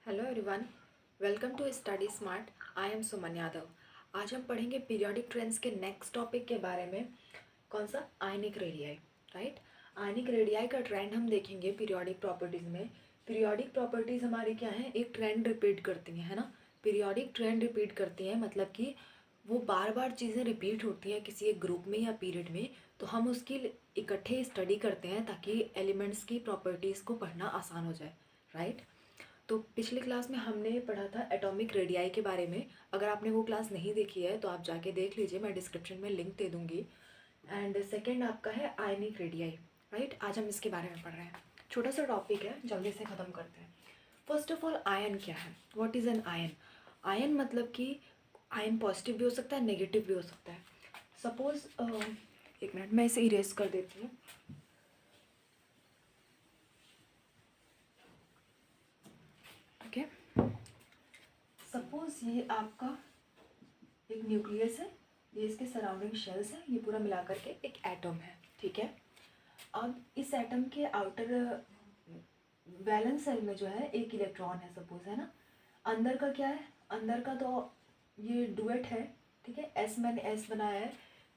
Hello everyone, welcome to study smart. I am Suman Yadav. आज हम पढ़ेंगे पीरियोडिक ट्रेंड्स के नेक्स्ट टॉपिक के बारे में। कौन सा? Ionic radii. Right, ionic radii का ट्रेंड हम देखेंगे पीरियोडिक प्रॉपर्टीज़ में। पीरियोडिक प्रॉपर्टीज़ हमारी क्या है? एक ट्रेंड रिपीट करती हैं, है ना। पीरियोडिक ट्रेंड रिपीट करती हैं मतलब कि वो बार बार चीज़ें रिपीट होती हैं किसी एक ग्रुप में या पीरियड में, तो हम उसकी इकट्ठे स्टडी करते हैं ताकि एलिमेंट्स की प्रॉपर्टीज़ को पढ़ना आसान हो जाए। राइट, तो पिछली क्लास में हमने पढ़ा था एटॉमिक रेडियाई के बारे में। अगर आपने वो क्लास नहीं देखी है तो आप जाके देख लीजिए, मैं डिस्क्रिप्शन में लिंक दे दूँगी। एंड सेकेंड आपका है आयनिक रेडियाई। राइट, आज हम इसके बारे में पढ़ रहे हैं। छोटा सा टॉपिक है, जल्दी से ख़त्म करते हैं। फर्स्ट ऑफ ऑल, आयन क्या है? What is an ion? Ion मतलब कि आयन पॉजिटिव भी हो सकता है, नेगेटिव भी हो सकता है। सपोज़ एक मिनट, मैं इसे इरेज कर देती हूँ। ओके, सपोज़ ये आपका एक न्यूक्लियस है, ये इसके सराउंडिंग शेल्स है, ये पूरा मिला करके एक एटम है। ठीक है, अब इस एटम के आउटर वैलेंस सेल में जो है एक इलेक्ट्रॉन है सपोज, है ना। अंदर का क्या है? अंदर का तो ये डुएट है। ठीक है, एस मैंने एस बनाया है,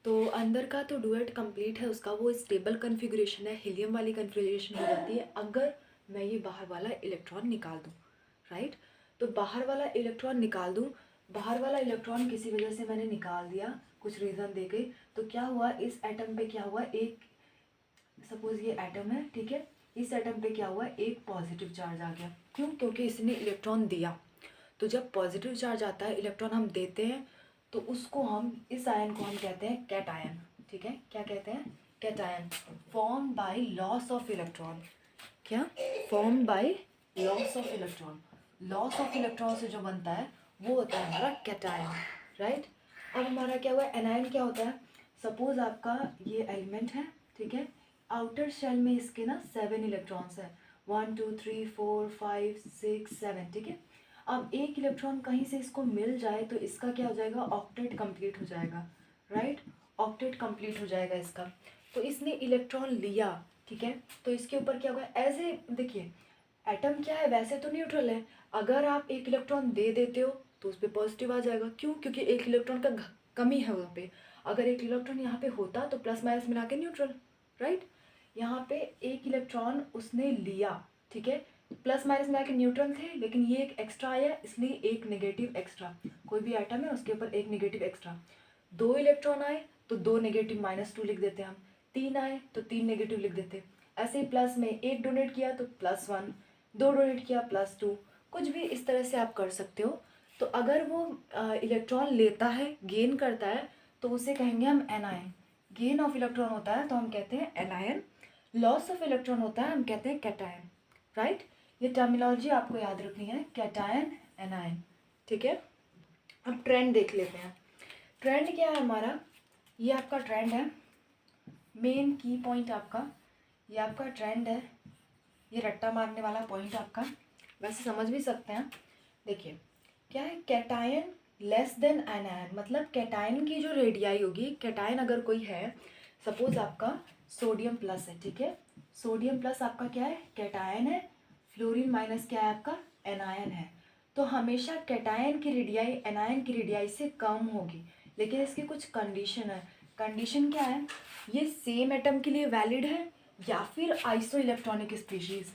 तो अंदर का तो डुएट कंप्लीट है उसका, वो स्टेबल कन्फिग्रेशन है, हीलियम वाली कन्फिग्रेशन हो जाती है अगर मैं ये बाहर वाला इलेक्ट्रॉन निकाल दूँ। राइट, तो बाहर वाला इलेक्ट्रॉन निकाल दूँ, बाहर वाला इलेक्ट्रॉन किसी वजह से मैंने निकाल दिया कुछ रीज़न देके, तो क्या हुआ इस एटम पे? क्या हुआ, एक सपोज ये एटम है, ठीक है, इस एटम पे क्या हुआ, एक पॉजिटिव चार्ज आ गया। क्यों? क्योंकि इसने इलेक्ट्रॉन दिया। तो जब पॉजिटिव चार्ज आता है, इलेक्ट्रॉन हम देते हैं, तो उसको हम, इस आयन को हम कहते हैं कैट आयन। ठीक है, क्या कहते हैं? Cation, form by loss of electron. क्या? Form by loss of electron. Loss of electron से जो बनता है वो होता है हमारा कैटायन। राइट, अब हमारा क्या हुआ, एनायन क्या होता है? सपोज आपका ये एलिमेंट है, ठीक है, आउटर शेल में इसके ना 7 इलेक्ट्रॉन्स है, 1 2 3 4 5 6 7। ठीक है, अब एक इलेक्ट्रॉन कहीं से इसको मिल जाए तो इसका क्या हो जाएगा, ऑक्टेट कंप्लीट हो जाएगा। राइट, ऑक्टेट कंप्लीट हो जाएगा इसका। तो इसने इलेक्ट्रॉन लिया, ठीक है, तो इसके ऊपर क्या होगा, ऐसे देखिए एटम क्या है, वैसे तो न्यूट्रल है। अगर आप एक इलेक्ट्रॉन दे देते हो तो उस पर पॉजिटिव आ जाएगा। क्यों? क्योंकि एक इलेक्ट्रॉन का कमी है वहाँ पे। अगर एक इलेक्ट्रॉन यहाँ पे होता तो प्लस माइनस मिला के न्यूट्रल। राइट, यहाँ पे एक इलेक्ट्रॉन उसने लिया, ठीक है, प्लस माइनस मिला के न्यूट्रल थे, लेकिन ये एक एक्स्ट्रा आया इसलिए एक नेगेटिव एक्स्ट्रा। कोई भी आइटम है उसके ऊपर एक नेगेटिव एक्स्ट्रा। 2 इलेक्ट्रॉन आए तो 2 नेगेटिव -2 लिख देते हम। 3 आए तो 3 नेगेटिव लिख देते। ऐसे ही प्लस में एक डोनेट किया तो +1, 2 डोनेट किया +2, कुछ भी इस तरह से आप कर सकते हो। तो अगर वो इलेक्ट्रॉन लेता है, गेन करता है, तो उसे कहेंगे हम एनायन। गेन ऑफ इलेक्ट्रॉन होता है तो हम कहते हैं एनायन, लॉस ऑफ इलेक्ट्रॉन होता है हम कहते हैं कैटायन। राइट, ये टर्मिनोलॉजी आपको याद रखनी है, कैटायन, एनायन। ठीक है, अब ट्रेंड देख लेते हैं। ट्रेंड क्या है हमारा? ये आपका ट्रेंड है, मेन की पॉइंट आपका, ये आपका ट्रेंड है, ये रट्टा मारने वाला पॉइंट आपका, वैसे समझ भी सकते हैं। देखिए क्या है, कैटायन लेस देन एनायन, मतलब कैटायन की जो रेडियाई होगी, कैटायन अगर कोई है, सपोज आपका सोडियम प्लस है, ठीक है, सोडियम प्लस आपका क्या है, कैटायन है, फ्लोरीन माइनस क्या है आपका, एनायन है। तो हमेशा कैटायन की रेडियाई एनायन की रेडियाई से कम होगी, लेकिन इसकी कुछ कंडीशन है। कंडीशन क्या है, ये सेम एटम के लिए वैलिड है या फिर iso electronic species,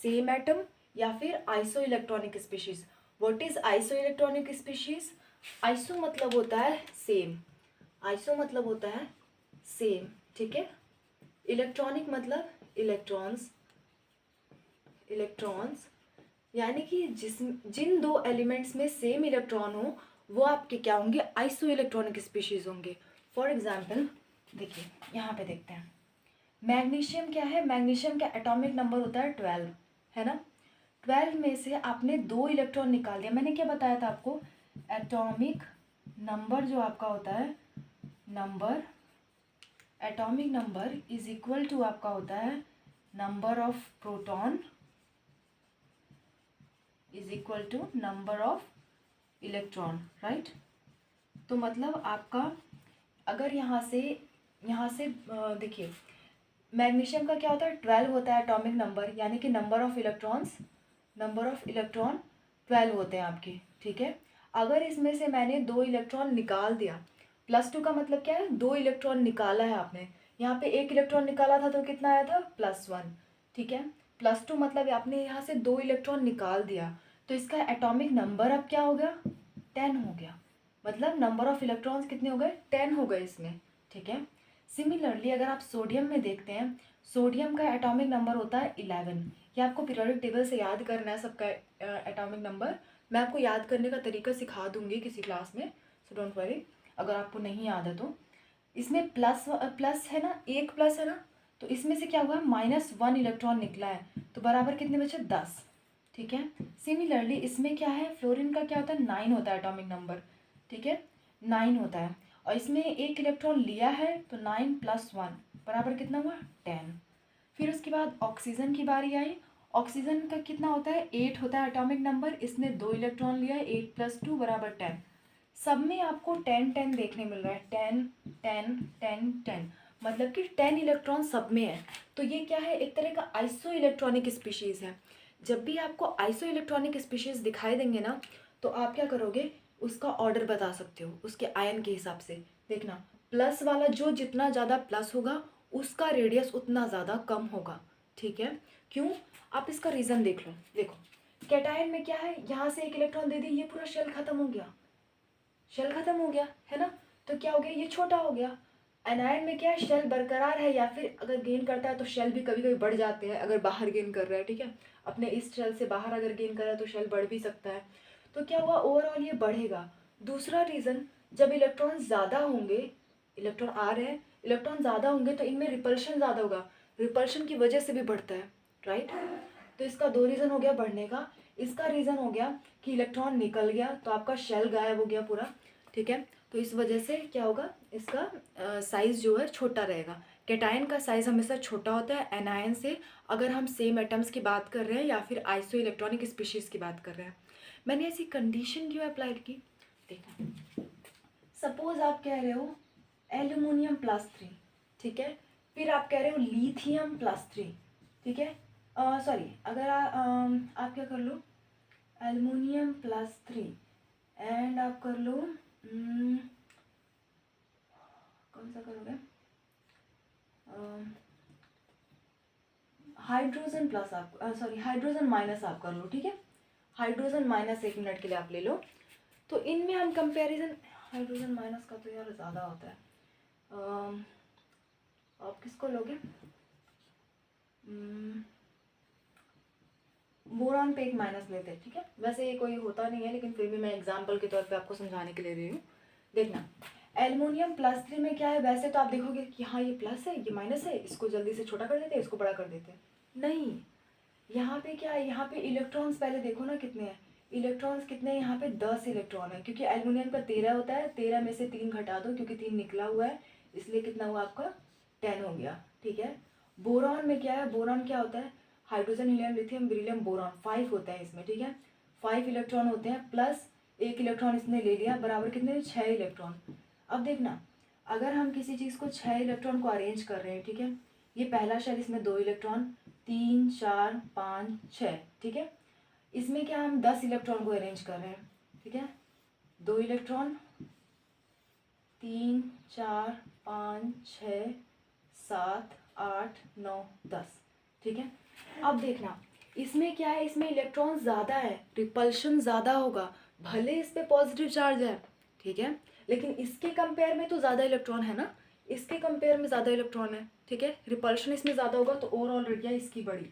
same atom या फिर iso electronic species. What is iso electronic species? Iso मतलब होता है सेम, आइसो मतलब होता है सेम, ठीक है, इलेक्ट्रॉनिक मतलब इलेक्ट्रॉन्स, इलेक्ट्रॉन्स यानी कि जिन दो एलिमेंट्स में सेम इलेक्ट्रॉन हो वो आपके क्या होंगे, आइसो इलेक्ट्रॉनिक स्पीशीज होंगे। फॉर एग्जाम्पल देखिए यहाँ पे देखते हैं, मैग्नीशियम क्या है, मैग्नीशियम का एटॉमिक नंबर होता है 12, है ना। 12 में से आपने 2 इलेक्ट्रॉन निकाल दिया, मैंने क्या बताया था आपको, एटॉमिक नंबर जो आपका होता है, number, atomic number is equal to आपका होता है number of proton is equal to number of electron. Right, तो मतलब आपका अगर यहाँ से देखिए मैग्नीशियम का क्या होता है, 12 होता है एटॉमिक नंबर, यानी कि number of electrons, number of electron 12 होते हैं आपके, ठीक है। अगर इसमें से मैंने 2 इलेक्ट्रॉन निकाल दिया, +2 का मतलब क्या है, 2 इलेक्ट्रॉन निकाला है आपने। यहाँ पे 1 इलेक्ट्रॉन निकाला था तो कितना आया था, +1, ठीक है। +2 मतलब आपने यहाँ से 2 इलेक्ट्रॉन निकाल दिया, तो इसका एटॉमिक नंबर अब क्या हो गया, 10 हो गया। मतलब नंबर ऑफ इलेक्ट्रॉन्स कितने हो गए, 10 हो गए इसमें, ठीक है। सिमिलरली अगर आप सोडियम में देखते हैं, सोडियम का एटॉमिक नंबर होता है 11। ये आपको पीरियोडिक टेबल से याद करना है सबका एटॉमिक नंबर। मैं आपको याद करने का तरीका सिखा दूंगी किसी क्लास में, सो डोंट वरी अगर आपको नहीं याद है तो। इसमें प्लस है ना, एक प्लस है ना, तो इसमें से क्या हुआ, -1 इलेक्ट्रॉन निकला है, तो बराबर कितने बचे, 10, ठीक है। सिमिलरली इसमें क्या है, फ्लोरीन का क्या होता है, 9 होता है एटॉमिक नंबर, ठीक है, 9 होता है। और इसमें एक इलेक्ट्रॉन लिया है तो 9 + 1 बराबर कितना हुआ, 10। फिर उसके बाद ऑक्सीजन की बारी आई। ऑक्सीजन का कितना होता है, 8 होता है एटॉमिक नंबर। इसने 2 इलेक्ट्रॉन लिया है, 8 + 2 = 10। सब में आपको 10 देखने मिल रहा है, 10 10 10 10, मतलब कि 10 इलेक्ट्रॉन सब में है। तो ये क्या है, एक तरह का आइसो इलेक्ट्रॉनिक स्पीशीज़ है। जब भी आपको आइसो इलेक्ट्रॉनिक स्पीशीज़ दिखाई देंगे ना, तो आप क्या करोगे, उसका ऑर्डर बता सकते हो उसके आयन के हिसाब से। देखना, प्लस वाला जो जितना ज़्यादा प्लस होगा उसका रेडियस उतना ज़्यादा कम होगा, ठीक है। क्यों, आप इसका रीज़न देख लो। देखो कैटायन में क्या है, यहाँ से एक इलेक्ट्रॉन दे दी, ये पूरा शेल खत्म हो गया, शेल खत्म हो गया है ना, तो क्या हो गया, ये छोटा हो गया। एनायन में क्या है, शेल बरकरार है, या फिर अगर गेन करता है तो शेल भी कभी कभी बढ़ जाते हैं अगर बाहर गेन कर रहा है, ठीक है। अपने इस शेल से बाहर अगर गेन कर रहा है तो शेल बढ़ भी सकता है। तो क्या हुआ, ओवरऑल ये बढ़ेगा। दूसरा रीज़न, जब इलेक्ट्रॉन ज़्यादा होंगे, इलेक्ट्रॉन आ रहे हैं, इलेक्ट्रॉन ज़्यादा होंगे तो इनमें रिपल्शन ज़्यादा होगा, रिपल्शन की वजह से भी बढ़ता है, राइट। तो इसका 2 रीज़न हो गया बढ़ने का। इसका रीज़न हो गया कि इलेक्ट्रॉन निकल गया तो आपका शेल गायब हो गया पूरा, ठीक है। तो इस वजह से क्या होगा, इसका साइज़ जो है छोटा रहेगा। कैटायन का साइज़ हमेशा छोटा होता है एनायन से, अगर हम सेम एटम्स की बात कर रहे हैं या फिर आइसो इलेक्ट्रॉनिक स्पीशीज़ की बात कर रहे हैं। मैंने ऐसी कंडीशन क्यों अप्लाइड की, देखो सपोज आप कह रहे हो एल्यूमिनियम +3, ठीक है। फिर आप कह रहे हो लिथियम +3, ठीक है। सॉरी, अगर आप क्या कर लो, एल्यूमिनियम +3 एंड आप कर लो कौन सा करोगे, हाइड्रोजन प्लस आप सॉरी हाइड्रोजन माइनस आप कर लो, ठीक है। हाइड्रोजन माइनस 1 मिनट के लिए आप ले लो। तो इनमें हम कंपैरिजन, हाइड्रोजन माइनस का तो यार ज़्यादा होता है। आप किसको लोगे, बोरॉन पे एक माइनस लेते हैं, ठीक है। वैसे ये कोई होता नहीं है, लेकिन फिर भी मैं एग्जाम्पल के तौर पे आपको समझाने के लिए रही हूँ। देखना, एल्युमिनियम +3 में क्या है, वैसे तो आप देखोगे कि हाँ ये प्लस है ये माइनस है, इसको जल्दी से छोटा कर देते हैं, इसको बड़ा कर देते हैं। नहीं, यहाँ पे क्या है, यहाँ पे इलेक्ट्रॉन्स पहले देखो ना कितने हैं, इलेक्ट्रॉन्स कितने हैं, यहाँ पे 10 इलेक्ट्रॉन है, क्योंकि एल्युमिनियम का 13 होता है, 13 में से 3 घटा दो क्योंकि 3 निकला हुआ है, इसलिए कितना हुआ आपका, 10 हो गया, ठीक है। बोरॉन में क्या है, बोरॉन क्या होता है, hydrogen helium lithium beryllium boron 5 होता है इसमें, ठीक है। 5 इलेक्ट्रॉन होते हैं, प्लस 1 इलेक्ट्रॉन इसने ले लिया, बराबर कितने, 6 इलेक्ट्रॉन। अब देखना, अगर हम किसी चीज़ को 6 इलेक्ट्रॉन को अरेंज कर रहे हैं, ठीक है, ये पहला शेल, इसमें 2 इलेक्ट्रॉन, 3 4 5 6, ठीक है। इसमें क्या हम 10 इलेक्ट्रॉन को अरेंज कर रहे हैं, ठीक है, 2 इलेक्ट्रॉन, 3 4 5 6 7 8 9 10, ठीक है। अब देखना, इसमें क्या है, इसमें इलेक्ट्रॉन ज़्यादा है, रिपल्शन ज़्यादा होगा, भले इस पे पॉजिटिव चार्ज है, ठीक है, लेकिन इसके कंपेयर में तो ज़्यादा इलेक्ट्रॉन है ना, इसके कंपेयर में ज़्यादा इलेक्ट्रॉन है, ठीक है। रिपल्शन इसमें ज़्यादा होगा तो ओवरऑल रेडिया इसकी बड़ी।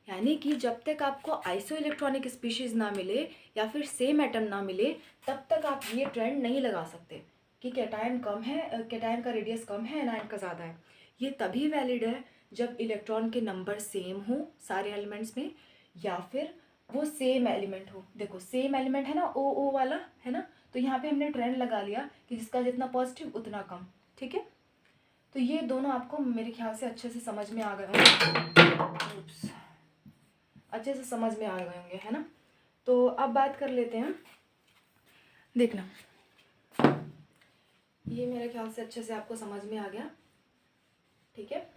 यानी कि जब तक आपको आइसो इलेक्ट्रॉनिक स्पीशीज़ ना मिले या फिर सेम एटम ना मिले, तब तक आप ये ट्रेंड नहीं लगा सकते कि कैटायन कम है, कैटायन का रेडियस कम है, एनायन का ज़्यादा है। ये तभी वैलिड है जब इलेक्ट्रॉन के नंबर सेम हो सारे एलिमेंट्स में, या फिर वो सेम एलिमेंट हो। देखो सेम एलिमेंट है ना, ओ ओ वाला है ना, तो यहाँ पे हमने ट्रेंड लगा लिया कि जिसका जितना पॉजिटिव उतना कम, ठीक है। तो ये दोनों आपको मेरे ख्याल से अच्छे से समझ में आ गए होंगे, अच्छे से समझ में आ गए होंगे, है ना। तो अब बात कर लेते हैं, देखना ये मेरे ख्याल से अच्छे से आपको समझ में आ गया, ठीक है।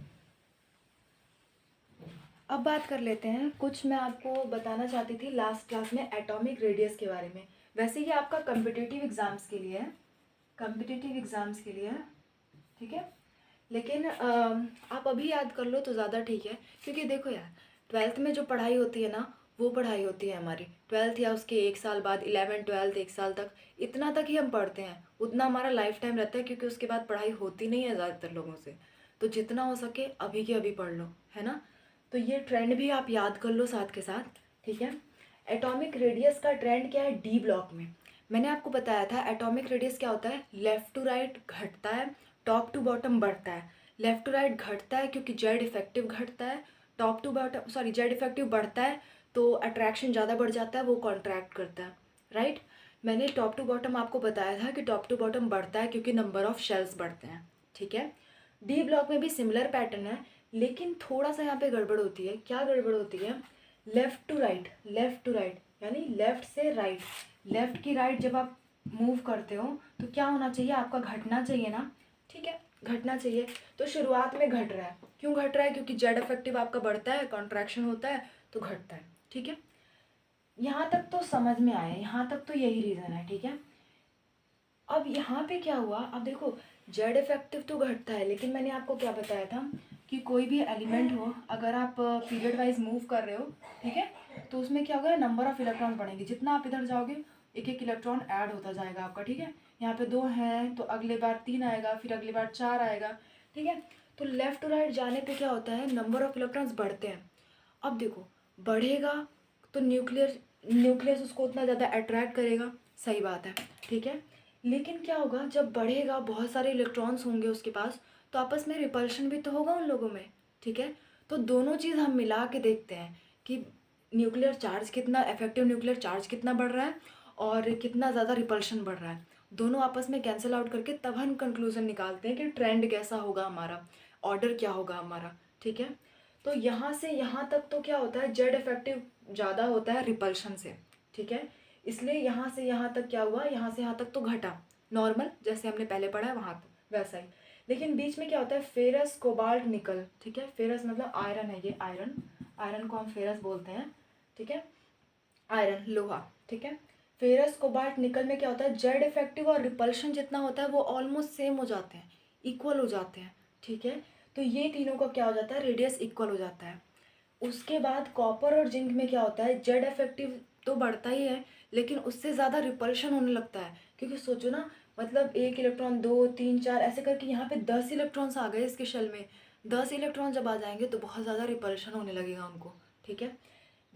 अब बात कर लेते हैं कुछ मैं आपको बताना चाहती थी लास्ट क्लास में एटॉमिक रेडियस के बारे में। वैसे ये आपका कम्पिटिटिव एग्ज़ाम्स के लिए है, कम्पिटिटिव एग्ज़ाम्स के लिए है, ठीक है। लेकिन आप अभी याद कर लो तो ज़्यादा ठीक है, क्योंकि देखो यार, ट्वेल्थ में जो पढ़ाई होती है ना, वो पढ़ाई होती है हमारी ट्वेल्थ या उसके एक साल बाद 11 12 एक साल तक, इतना तक ही हम पढ़ते हैं, उतना हमारा लाइफ टाइम रहता है, क्योंकि उसके बाद पढ़ाई होती नहीं है ज़्यादातर लोगों से। तो जितना हो सके अभी के अभी पढ़ लो, है ना। तो ये ट्रेंड भी आप याद कर लो साथ के साथ, ठीक है। एटॉमिक रेडियस का ट्रेंड क्या है डी ब्लॉक में। मैंने आपको बताया था एटॉमिक रेडियस क्या होता है, लेफ़्ट टू राइट घटता है, टॉप टू बॉटम बढ़ता है। लेफ़्ट टू राइट घटता है क्योंकि जेड इफेक्टिव घटता है, top to bottom sorry Z effective बढ़ता है तो अट्रैक्शन ज़्यादा बढ़ जाता है, वो कॉन्ट्रैक्ट करता है, राइट। मैंने टॉप टू बॉटम आपको बताया था कि टॉप टू बॉटम बढ़ता है क्योंकि नंबर ऑफ शेल्स बढ़ते हैं, ठीक है। डी ब्लॉक में भी सिमिलर पैटर्न है, लेकिन थोड़ा सा यहाँ पे गड़बड़ होती है। क्या गड़बड़ होती है, left to right, left to right यानी लेफ़्ट से राइट, लेफ़्ट की राइट जब आप मूव करते हो तो क्या होना चाहिए, आपका घटना चाहिए ना, ठीक है, घटना चाहिए। तो शुरुआत में घट रहा है, क्यों घट रहा है, क्योंकि जेड इफेक्टिव आपका बढ़ता है, कॉन्ट्रैक्शन होता है तो घटता है, ठीक है। यहाँ तक तो समझ में आया, यहाँ तक तो यही रीज़न है, ठीक है। अब यहाँ पे क्या हुआ, अब देखो जेड इफेक्टिव तो घटता है, लेकिन मैंने आपको क्या बताया था कि कोई भी एलिमेंट हो, अगर आप पीरियड वाइज मूव कर रहे हो, ठीक है, तो उसमें क्या होगा, नंबर ऑफ इलेक्ट्रॉन बढ़ेंगे। जितना आप इधर जाओगे एक एक इलेक्ट्रॉन ऐड होता जाएगा आपका, ठीक है। यहाँ पे 2 हैं तो अगले बार 3 आएगा, फिर अगली बार 4 आएगा, ठीक है। तो लेफ़्ट टू राइट जाने पे क्या होता है, नंबर ऑफ इलेक्ट्रॉन्स बढ़ते हैं। अब देखो बढ़ेगा तो न्यूक्लियस उसको उतना ज़्यादा अट्रैक्ट करेगा, सही बात है, ठीक है। लेकिन क्या होगा, जब बढ़ेगा बहुत सारे इलेक्ट्रॉन्स होंगे उसके पास, तो आपस में रिपल्शन भी तो होगा उन लोगों में, ठीक है। तो दोनों चीज़ हम मिला के देखते हैं कि न्यूक्लियर चार्ज कितना, इफेक्टिव न्यूक्लियर चार्ज कितना बढ़ रहा है और कितना ज़्यादा रिपल्शन बढ़ रहा है। दोनों आपस में कैंसिल आउट करके तब हम कंक्लूजन निकालते हैं कि ट्रेंड कैसा होगा हमारा, ऑर्डर क्या होगा हमारा, ठीक है। तो यहाँ से यहाँ तक तो क्या होता है, जेड इफेक्टिव ज़्यादा होता है रिपल्शन से, ठीक है। इसलिए यहाँ से यहाँ तक क्या हुआ, यहाँ से यहाँ तक तो घटा, नॉर्मल जैसे हमने पहले पढ़ा है वहाँ तो वैसा ही। लेकिन बीच में क्या होता है, फेरस कोबाल्ट निकल, ठीक है। फेरस मतलब आयरन है, ये आयरन, आयरन को हम फेरस बोलते हैं, ठीक है, आयरन लोहा, ठीक है। फेरस कोबाल्ट निकल में क्या होता है, जेड इफेक्टिव और रिपल्शन जितना होता है वो ऑलमोस्ट सेम हो जाते हैं, इक्वल हो जाते हैं, ठीक है। तो ये तीनों का क्या हो जाता है, रेडियस इक्वल हो जाता है। उसके बाद कॉपर और जिंक में क्या होता है, जेड इफेक्टिव तो बढ़ता ही है, लेकिन उससे ज़्यादा रिपल्शन होने लगता है। क्योंकि सोचो ना, मतलब 1 इलेक्ट्रॉन 2 3 4 ऐसे करके यहाँ पे 10 इलेक्ट्रॉन्स आ गए इसके शेल में। 10 इलेक्ट्रॉन जब आ जाएंगे तो बहुत ज़्यादा रिपल्शन होने लगेगा उनको, ठीक है।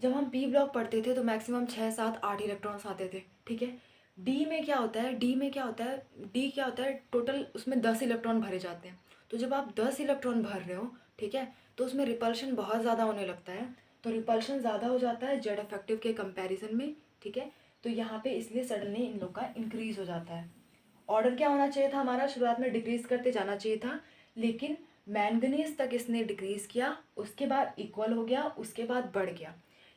जब हम पी ब्लॉक पढ़ते थे तो मैक्सिमम 6 7 8 इलेक्ट्रॉन्स आते थे, ठीक है। डी में क्या होता है, डी में क्या होता है, डी क्या होता है, टोटल उसमें 10 इलेक्ट्रॉन भरे जाते हैं। तो जब आप 10 इलेक्ट्रॉन भर रहे हो, ठीक है, तो उसमें रिपल्शन बहुत ज़्यादा होने लगता है। तो रिपल्शन ज़्यादा हो जाता है जेड इफेक्टिव के कंपैरिजन में, ठीक है। तो यहाँ पे इसलिए सडनली इन लोग का इंक्रीज हो जाता है। ऑर्डर क्या होना चाहिए था हमारा, शुरुआत में डिक्रीज करते जाना चाहिए था, लेकिन मैंगनीज तक इसने डिक्रीज किया, उसके बाद इक्वल हो गया, उसके बाद बढ़ गया।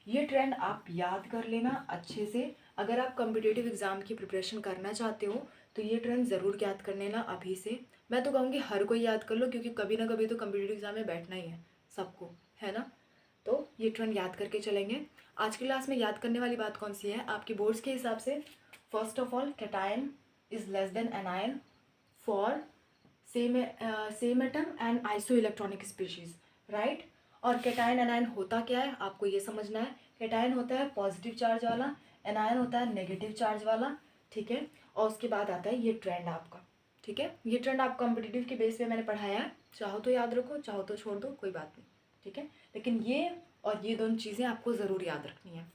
ये ट्रेंड आप याद कर लेना अच्छे से। अगर आप कम्पिटिटिव एग्ज़ाम की प्रिपरेशन करना चाहते हो तो ये ट्रेंड ज़रूर याद कर लेना अभी से। मैं तो कहूँगी हर कोई याद कर लो, क्योंकि कभी ना कभी तो कम्पिटिटिव एग्ज़ाम में बैठना ही है सबको, है ना। तो ये ट्रेंड याद करके चलेंगे। आज की क्लास में याद करने वाली बात कौन सी है आपके बोर्ड्स के हिसाब से, first of all cation is less than anion for same atom and iso electronic species, right. और कैटायन एनायन होता क्या है आपको ये समझना है। कैटायन होता है पॉजिटिव चार्ज वाला, एनायन होता है नेगेटिव चार्ज वाला, ठीक है। और उसके बाद आता है ये ट्रेंड आपका, ठीक है। ये ट्रेंड आप कॉम्पिटिटिव के बेस पे मैंने पढ़ाया है, चाहो तो याद रखो, चाहो तो छोड़ दो, कोई बात नहीं, ठीक है। लेकिन ये और ये दोनों चीज़ें आपको ज़रूर याद रखनी है,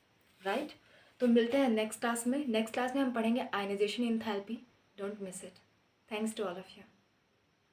राइट। तो मिलते हैं नेक्स्ट क्लास में। नेक्स्ट क्लास में हम पढ़ेंगे ionization enthalpy, don't miss it. Thanks to all of you.